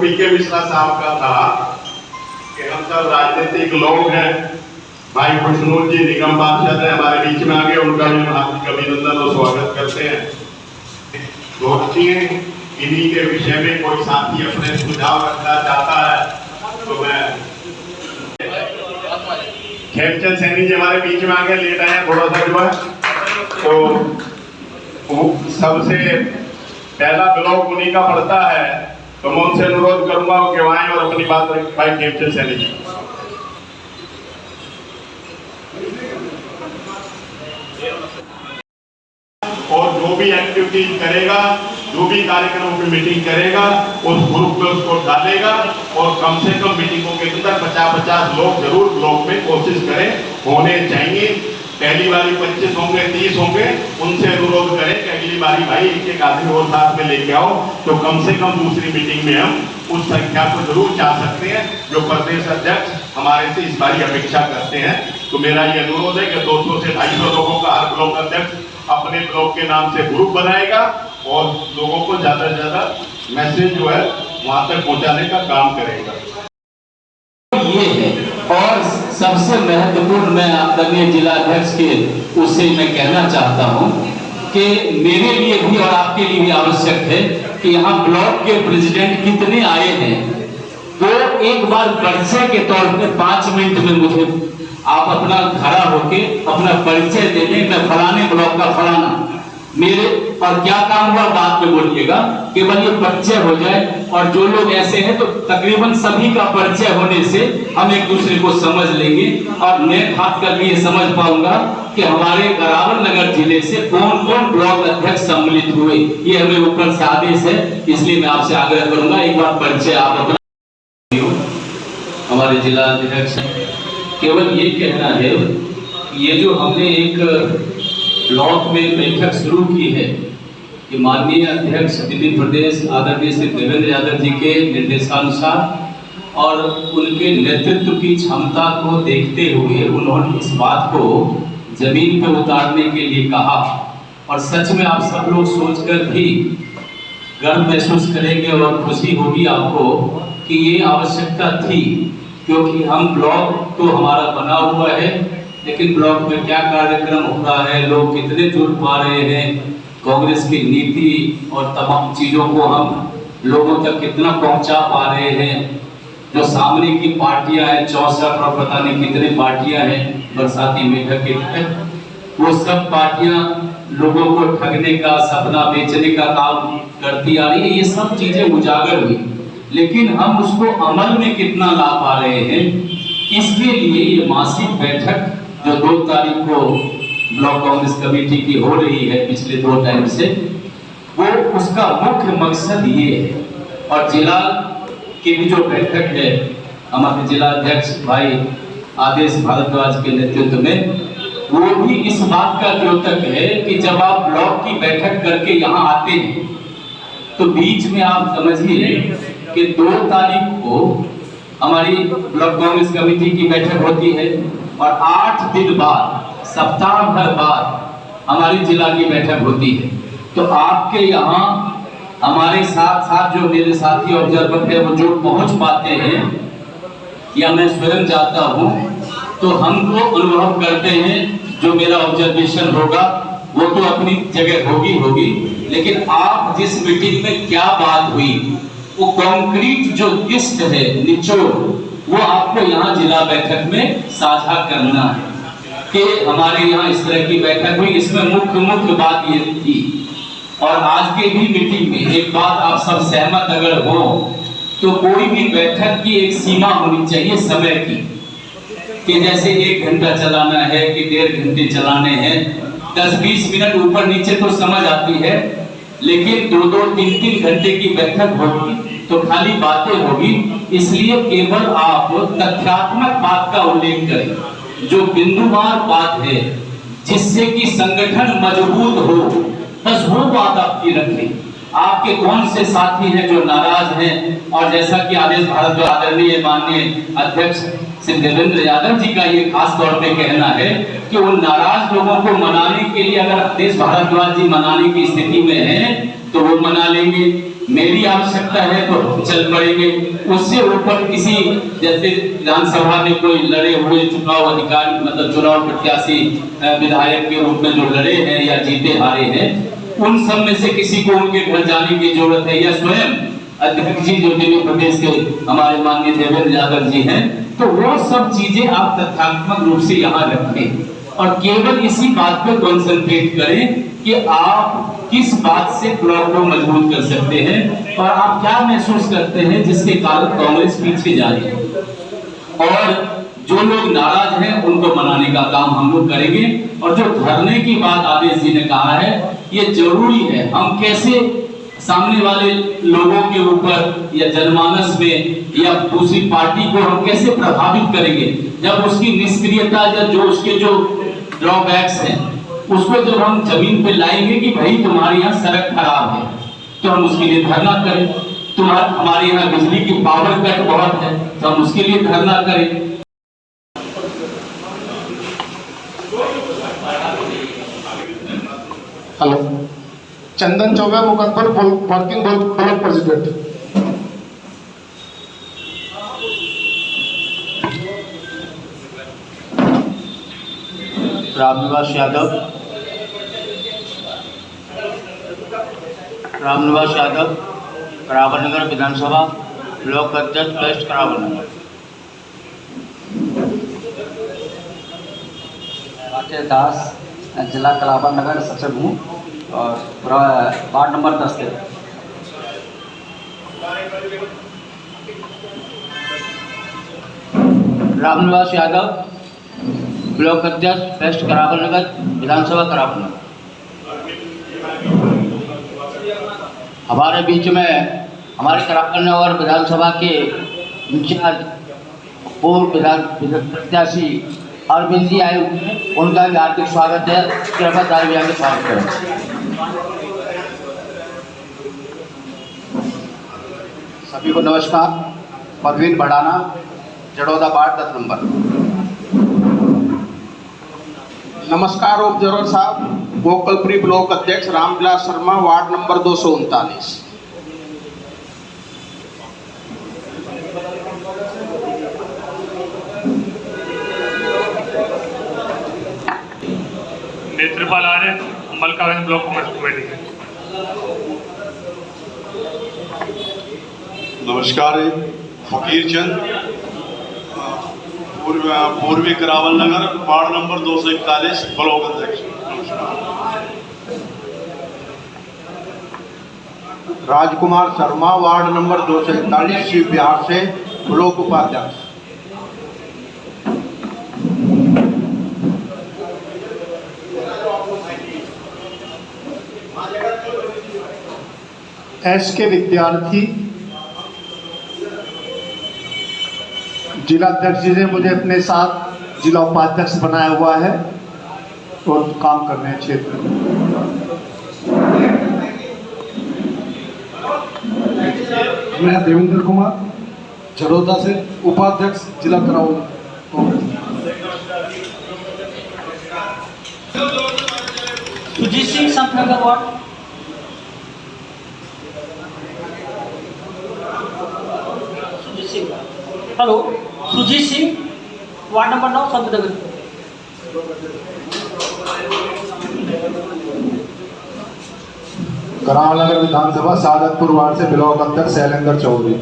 पीके मिश्रा साहब का था कि हम सब राजनीतिक लोग हैं। भाई खुशनूर जी निगम पार्षद है, हमारे बीच में आ गए, उनका भी हार्दिक अभिनंदन और स्वागत करते हैं। दोस्ती इन्हीं के विषय में कोई साथी अपने सुझाव रखना चाहता है तो मैं खेमचंद सैनी जी हमारे बीच में आके लेट आए थोड़ा सा जो है, तो सबसे पहला ब्लॉक उन्हीं का पड़ता है, तो मैं उनसे अनुरोध करूंगा वो केवाएं और अपनी बात रखें। भाई खेमचंद सैनी जी। और जो भी एक्टिविटीज करेगा, जो भी कार्यक्रमों की मीटिंग करेगा, उस ग्रुप में उसको डालेगा और कम से कम मीटिंगों के अंदर 50-50 लोग जरूर ब्लॉक में कोशिश करें, होने चाहिए। पहली बारी 25 होंगे, 30 होंगे, उनसे अनुरोध करें कि अगली बारी भाई एक आदमी और साथ में लेके आओ, तो कम से कम दूसरी मीटिंग में हम उस संख्या को जरूर चाह सकते हैं जो प्रदेश अध्यक्ष हमारे से इस बारी अपेक्षा करते हैं। तो मेरा ये अनुरोध है कि 200 से 250 लोगों का हर ब्लॉक अध्यक्ष अपने ब्लॉक के नाम से ग्रुप बनाएगा और लोगों को ज्यादा से ज्यादा मैसेज जो है वहां तक पहुंचाने का काम करेगा। ये है और सबसे महत्वपूर्ण मैं आदरणीय जिला अध्यक्ष के उससे मैं कहना चाहता हूं कि मेरे लिए भी और आपके लिए भी आवश्यक है कि यहाँ ब्लॉक के प्रेसिडेंट कितने आए हैं, तो एक बार परिचय के तौर पर 5 मिनट में मुझे आप अपना खड़ा होके अपना परिचय दे दें। मैं फलाने ब्लॉक का फलाना, मेरे और क्या काम हुआ बाद में बोलिएगा, केवल ये परिचय हो जाए। और जो लोग ऐसे हैं तो तकरीबन सभी का परिचय होने से हम एक दूसरे को समझ लेंगे और मैं खास करके ये समझ पाऊंगा कि हमारे अरावल नगर जिले से कौन कौन ब्लॉक अध्यक्ष सम्मिलित हुए। ये हमें ऊपर से आदेश है, इसलिए मैं आपसे आग्रह करूंगा एक बार परिचय आप अपना। हमारे जिला अध्यक्ष केवल ये कहना है ये जो हमने एक ब्लॉक में बैठक शुरू की है कि माननीय अध्यक्ष विधि प्रदेश आदरणीय श्री देवेंद्र यादव जी के निर्देशानुसार और उनके नेतृत्व की क्षमता को देखते हुए उन्होंने इस बात को जमीन पर उतारने के लिए कहा। और सच में आप सब लोग सोचकर भी गर्व महसूस करेंगे और खुशी होगी आपको कि ये आवश्यकता थी, क्योंकि हम ब्लॉक तो हमारा बना हुआ है लेकिन ब्लॉक में क्या कार्यक्रम हो रहा है, लोग कितने जुड़ पा रहे हैं, कांग्रेस की नीति और तमाम चीजों को हम लोगों तक कितना पहुंचा पा रहे हैं। जो सामने की पार्टियां हैं 64 और पता नहीं कितने पार्टियां हैं बरसाती मेढक के तहत, वो सब पार्टियां लोगों को ठगने का सपना बेचने का काम करती आ रही है। ये सब चीजें उजागर हुई, लेकिन हम उसको अमल में कितना ला पा रहे हैं, इसके लिए ये मासिक बैठक जो 2 तारीख को ब्लॉक कांग्रेस कमेटी की हो रही है पिछले 2 टाइम से, वो उसका मुख्य मकसद ये है। और जिला की भी जो बैठक है हमारे जिला अध्यक्ष भाई आदेश भारद्वाज के नेतृत्व में, वो भी इस बात का द्योतक है कि जब आप ब्लॉक की बैठक करके यहाँ आते हैं तो बीच में आप समझिए कि 2 तारीख को हमारी ब्लॉक कांग्रेस कमेटी की बैठक होती है और 8 दिन बाद सप्ताह भर बाद हमारी जिला की बैठक होती है। तो आपके यहाँ हमारे साथ साथ जो मेरे साथी ऑब्जर्वर है वो जो पहुंच पाते हैं या मैं स्वयं जाता हूँ तो हमको अनुभव करते हैं, जो मेरा ऑब्जर्वेशन होगा वो तो अपनी जगह होगी, लेकिन आप जिस मीटिंग में क्या बात हुई वो कॉन्क्रीट जो लिस्ट है निचोड़, वो आपको यहाँ जिला बैठक में साझा करना है कि हमारे यहाँ इस तरह की बैठक हुई, इसमें मुख्य बात ये थी। और आज के भी मीटिंग में एक बात आप सब सहमत अगर हो तो कोई भी बैठक की एक सीमा होनी चाहिए समय की, कि जैसे 1 घंटा चलाना है कि 1.5 घंटे चलाने हैं, 10-20 मिनट ऊपर नीचे तो समझ आती है, लेकिन 2-2, 3-3 घंटे की बैठक होगी तो खाली बातें होगी। इसलिए केवल आप तथ्यात्मक बात का उल्लेख करें, जो बिंदुवार बात है जिससे कि संगठन मजबूत हो, बस वो बात आपकी रखें। आपके कौन से साथी हैं जो नाराज हैं, और जैसा कि आदेश भारद्वाज आदरणीय माननीय अध्यक्ष श्री देवेंद्र यादव जी का ये खास तौर पे कहना है कि उन नाराज लोगों को मनाने के लिए, अगर देश भारद्वाज जी मनाने की स्थिति में है तो वो मना लेंगे, मेरी आवश्यकता है तो चल पड़ेंगे। उससे ऊपर किसी, जैसे विधानसभा में कोई लड़े हुए चुनाव अधिकारी, मतलब चुनाव प्रत्याशी विधायक के रूप में जो लड़े हैं या जीते हारे हैं, उन सब में से किसी को उनके घर जाने की जरूरत है, या स्वयं अध्यक्ष जी जो दिल्ली प्रदेश के हमारे माननीय देवेंद्र यादव जी हैं, तो वो सब चीजें आप तथ्यात्मक रूप से यहाँ रखें और केवल इसी बात पर कॉन्सेंट्रेट करें कि आप किस बात से ब्लॉक को मजबूत कर सकते हैं और आप क्या महसूस करते हैं जिसके कारण कांग्रेस पीछे जा रही है। और जो लोग नाराज हैं उनको मनाने का काम हम लोग करेंगे। और जो धरने की बात आदेश जी ने कहा है, ये जरूरी है। हम कैसे सामने वाले लोगों के ऊपर या जनमानस में या दूसरी पार्टी को हम कैसे प्रभावित करेंगे, जब उसकी निष्क्रियता या जो उसके जो ड्रॉबैक्स हैं उसको जब हम जमीन पे लाएंगे कि भाई तुम्हारे यहाँ सड़क खराब है तो हम उसके लिए धरना करें, हमारे यहाँ बिजली की पावर कट बहुत है तो हम उसके लिए धरना करें। हेलो, चंदन चौबे मुकद्दर working block president. Ramniwas Yadav Karawal Nagar विधानसभा ब्लॉक अध्यक्ष वेस्ट करावल नगर। राकेश दास, जिला करावल नगर सचिव हूँ और वार्ड नंबर 10 से। रामनिवास यादव ब्लॉक अध्यक्ष वेस्ट करावल नगर विधानसभा करावल नगर। हमारे बीच में हमारे करावल नगर विधानसभा के इंचार्ज पूर्व विधान प्रत्याशी अरविंद जी आए हुए हैं, उनका भी हार्दिक स्वागत है। कृपया ताली बजा के स्वागत करें। सभी को नमस्कार। Parveen Bhadana, Jarauda ward 10 number. नमस्कार ऑब्जर्वर साहब, गोकलपुरी ब्लॉक अध्यक्ष Ramvilas Sharma, ward number 239। Netrapal Arya, Malkaganj block committee के। नमस्कार, फकीर चंद, पूर्वी Karawal Nagar ward number 241 block अध्यक्ष। राजकुमार शर्मा, वार्ड नंबर 241 शिव बिहार से ब्लॉक उपाध्यक्ष। एस के विद्यार्थी, जिला अध्यक्ष जी ने मुझे अपने साथ जिला उपाध्यक्ष बनाया हुआ है और काम कर रहे हैं क्षेत्र में। मैं देवेंद्र कुमार, जड़ौदा से उपाध्यक्ष जिला Karawal Congress. Sujeet Singh, Santnagar ward. Sujeet Singh, hello, Sujeet Singh, ward number 9 Santnagar. Karawal Nagar विधानसभा सादतपुर वार्ड से ब्लॉक अध्यक्ष शैलेंद्र चौधरी।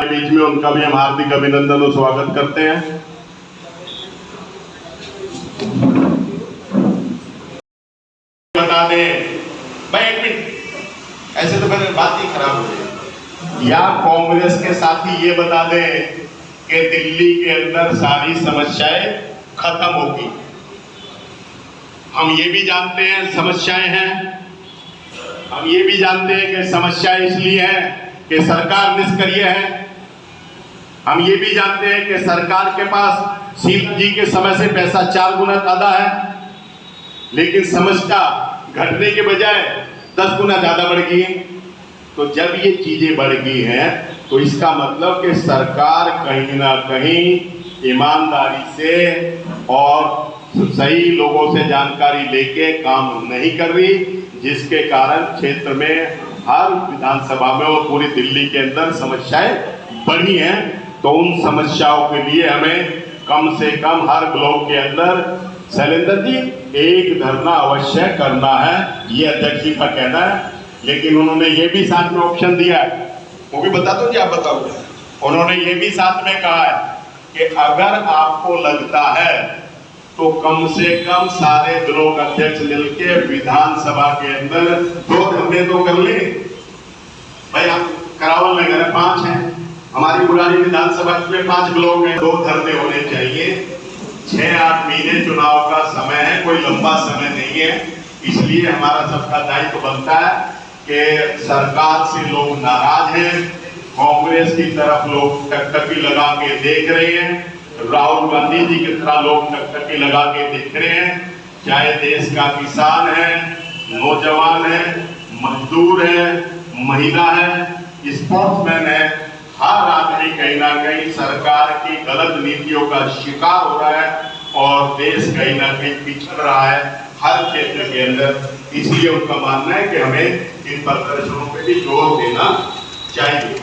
बीच में उनका भी हम हार्दिक अभिनंदन और स्वागत करते हैं। बता दें भाई, एक मिनट, ऐसे तो मेरी बात ही खराब हो गई। या कांग्रेस के साथी ये बता दें कि दिल्ली के अंदर सारी समस्याएं खत्म होगी। हम ये भी जानते हैं समस्याएं हैं, हम ये भी जानते हैं कि समस्याएं इसलिए है कि सरकार निष्क्रिय है। हम ये भी जानते हैं कि सरकार के पास शीला जी के समय से पैसा 4 गुना ज्यादा है, लेकिन समस्या घटने के बजाय 10 गुना ज्यादा बढ़ गई है। तो जब ये चीजें बढ़ गई हैं तो इसका मतलब कि सरकार कहीं ना कहीं ईमानदारी से और सही लोगों से जानकारी लेके काम नहीं कर रही, जिसके कारण क्षेत्र में हर विधानसभा में और पूरी दिल्ली के अंदर समस्याएं बढ़ी हैं। तो उन समस्याओं के लिए हमें कम से कम हर ब्लॉक के अंदर शैलेंद्र जी एक धरना अवश्य करना है, ये अध्यक्ष जी का कहना है। लेकिन उन्होंने ये भी साथ में ऑप्शन दिया है, वो भी बता दो जी, आप बताओ। उन्होंने ये भी साथ में कहा है कि अगर आपको लगता है तो कम से कम सारे ब्लॉक अध्यक्ष मिलके विधानसभा के अंदर 2 धरने तो कर ले। भाई हम करावल नगर है, 5 हैं, हमारी बुरारी विधानसभा में 5 ब्लॉक हैं, 2 धरने होने चाहिए। 6-8 महीने चुनाव का समय है, कोई लंबा समय नहीं है। इसलिए हमारा सबका दायित्व बनता है कि सरकार से लोग नाराज हैं, कांग्रेस की तरफ लोग टकटकी लगा के देख रहे हैं, राहुल गांधी जी की तरह लोग टकटकी लगा के देख रहे हैं। चाहे देश का किसान है, नौजवान है, मजदूर है, महिला है, स्पोर्ट्समैन है, हर आदमी कहीं ना कहीं सरकार की गलत नीतियों का शिकार हो रहा है और देश कहीं ना कहीं पिछड़ रहा है हर क्षेत्र के अंदर। इसलिए उनका मानना है कि हमें इन प्रदर्शनों पे भी जोर देना चाहिए।